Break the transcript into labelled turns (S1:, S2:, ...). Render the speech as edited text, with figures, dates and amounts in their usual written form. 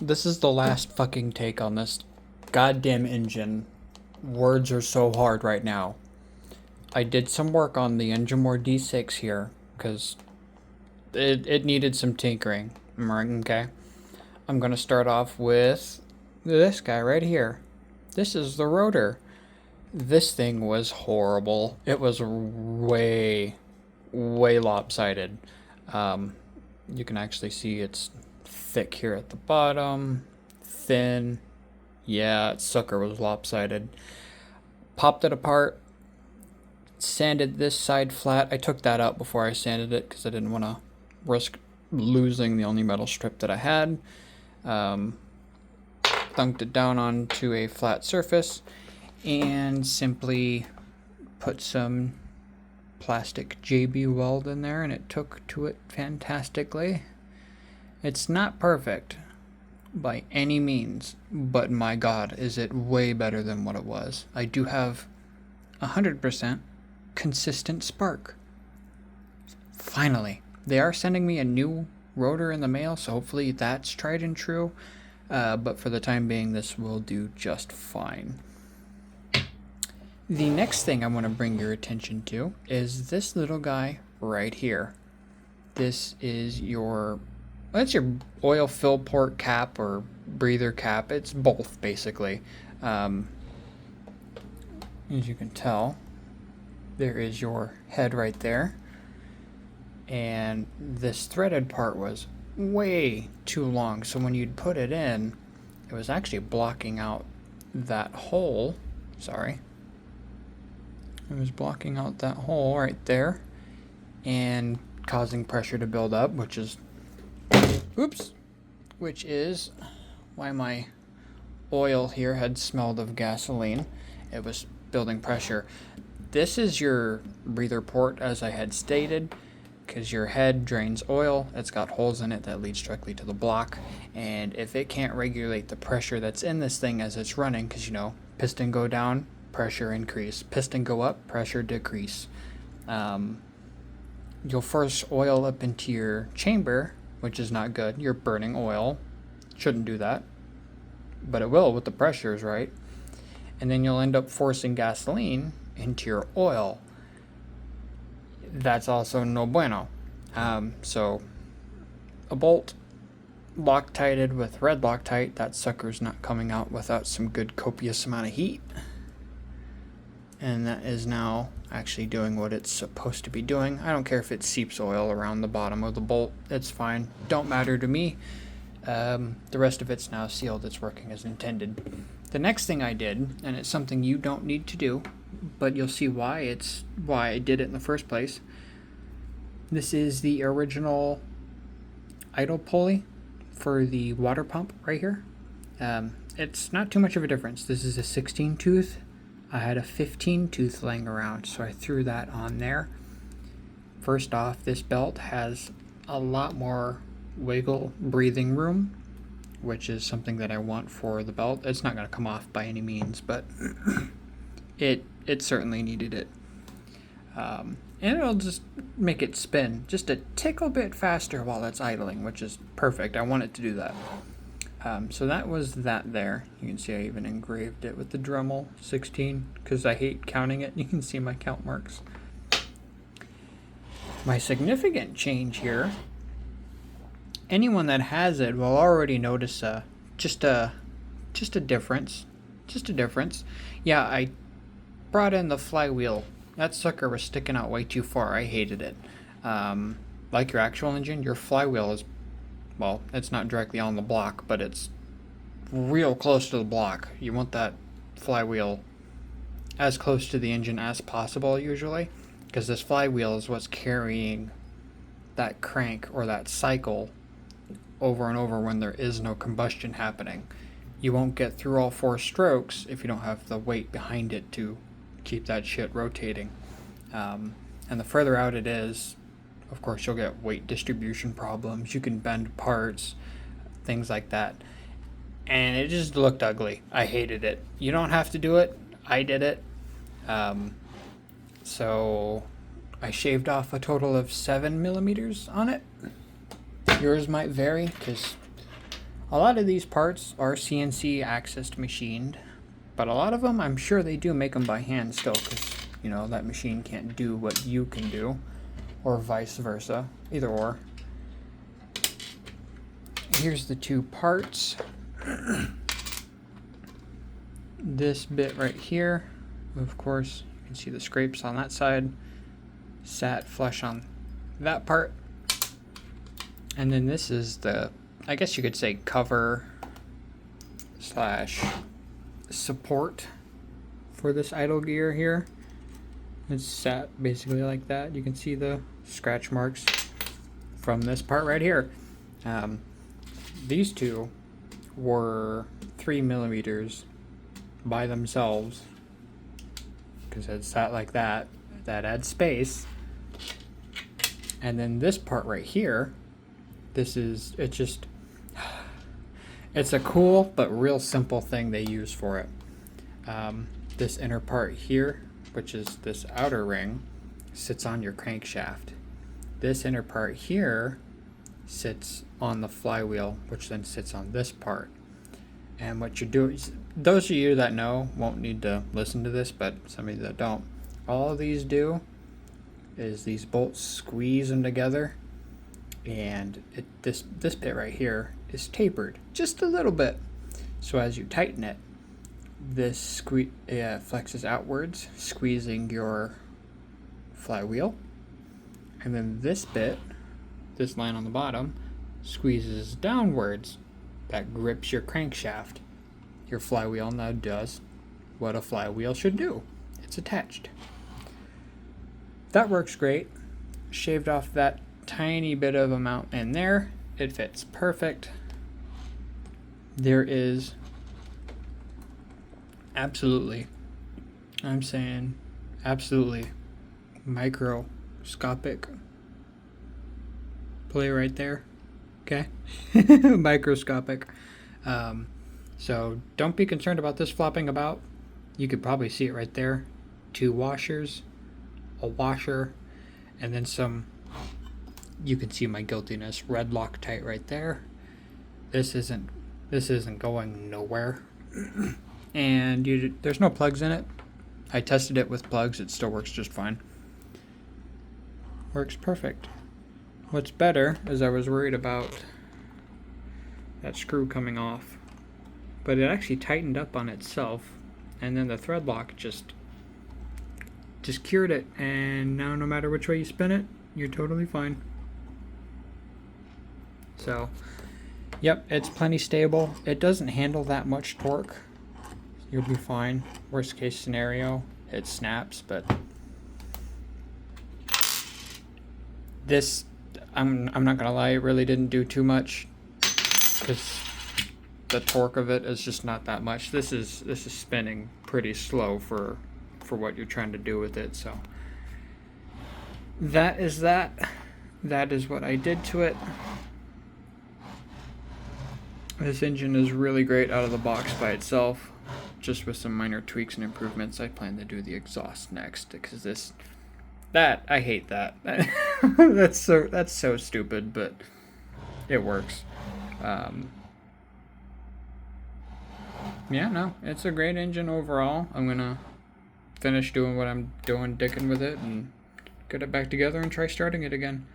S1: This is the last fucking take on this goddamn engine. Words are so hard right now. I did some work on the engine more D6 here because it needed some tinkering. Okay. I'm gonna start off with this guy right here. This is the rotor. This thing was horrible. It was way lopsided. You can actually see it's thick here at the bottom, thin. Yeah, sucker was lopsided. Popped it apart, sanded this side flat. I took that out before I sanded it because I didn't want to risk losing the only metal strip that I had. Thunked it down onto a flat surface and simply put some plastic JB weld in there, and it took to it fantastically. It's not perfect by any means, but my god, is it way better than what it was. I do have 100% consistent spark. Finally, they are sending me a new rotor in the mail, so hopefully that's tried and true. But for the time being, this will do just fine. The next thing I want to bring your attention to is this little guy right here. This is that's your oil fill port cap or breather cap. It's both, basically. As you can tell, there is your head right there. And this threaded part was way too long, so when you'd put it in, it was actually blocking out that hole. Sorry. It was blocking out that hole right there and causing pressure to build up, which is why my oil here had smelled of gasoline. It was building pressure. This is your breather port, as I had stated, because your head drains oil. It's got holes in it that leads directly to the block, and if it can't regulate the pressure that's in this thing as it's running, because piston go down, pressure increase, piston go up, pressure decrease, you'll force oil up into your chamber, which is not good. You're burning oil. Shouldn't do that, but it will with the pressures, right? And then you'll end up forcing gasoline into your oil. That's also no bueno. So a bolt Loctited with red Loctite, that sucker's not coming out without some good copious amount of heat. And that is now actually doing what it's supposed to be doing. I don't care if it seeps oil around the bottom of the bolt. It's fine. Don't matter to me. The rest of it's now sealed. It's working as intended. The next thing I did, and it's something you don't need to do, but you'll see why I did it in the first place. This is the original idle pulley for the water pump right here. It's not too much of a difference. This is a 16 tooth. I had a 15 tooth laying around, so I threw that on there. First off, this belt has a lot more wiggle breathing room, which is something that I want for the belt. It's not going to come off by any means, but it certainly needed it. And it'll just make it spin just a tickle bit faster while it's idling, which is perfect. I want it to do that. So that was that there. You can see I even engraved it with the Dremel 16 because I hate counting it. You can see my count marks. My significant change here, anyone that has it will already notice just a difference. Just a difference. Yeah, I brought in the flywheel. That sucker was sticking out way too far. I hated it. Like your actual engine, your flywheel is, well, it's not directly on the block, but it's real close to the block. You want that flywheel as close to the engine as possible usually, because this flywheel is what's carrying that crank or that cycle over and over when there is no combustion happening. You won't get through all 4 strokes if you don't have the weight behind it to keep that shit rotating. And the further out it is, of course, you'll get weight distribution problems. You can bend parts, things like that. And it just looked ugly. I hated it. You don't have to do it. I did it. So I shaved off a total of 7 millimeters on it. Yours might vary because A lot of these parts are CNC accessed machined, but a lot of them, I'm sure they do make them by hand still, because, you know, that machine can't do what you can do, or vice versa, either or. Here's the two parts. This bit right here, of course, you can see the scrapes on that side, sat flush on that part. And then this is the, I guess you could say, cover slash support for this idle gear here. It's sat basically like that. You can see the scratch marks from this part right here. These two were 3mm by themselves, because it's sat like that. That adds space. And then this part right here, it's a cool but real simple thing they use for it. This inner part here, which is this outer ring, sits on your crankshaft. This inner part here sits on the flywheel, which then sits on this part. And what you do is, those of you that know won't need to listen to this, but some of you that don't, all these do is these bolts squeeze them together, and this bit right here is tapered just a little bit. So as you tighten it, this flexes outwards, squeezing your flywheel, and then this bit, this line on the bottom, squeezes downwards. That grips your crankshaft. Your flywheel now does what a flywheel should do. It's attached. That works great. Shaved off that tiny bit of amount in there. It fits perfect. There is absolutely, I'm saying absolutely, microscopic play right there. Okay. Microscopic. So don't be concerned about this flopping about. You could probably see it right there. 2 washers, a washer, and then some. You can see my guiltiness. Red Loctite right there. This isn't going nowhere. And there's no plugs in it. I tested it with plugs. It still works just fine. Works perfect. What's better is I was worried about that screw coming off, but it actually tightened up on itself, and then the thread lock just cured it, and now no matter which way you spin it, you're totally fine. So, yep, it's plenty stable. It doesn't handle that much torque. You'll be fine. Worst case scenario, it snaps, but this, I'm not gonna lie, it really didn't do too much, because the torque of it is just not that much. This is spinning pretty slow for what you're trying to do with it. So that is what I did to it. This engine is really great out of the box by itself, just with some minor tweaks and improvements. I plan to do the exhaust next, because I hate that. That's so stupid, but it works. Yeah, no, it's a great engine overall. I'm gonna finish doing what I'm doing, dicking with it, and get it back together and try starting it again.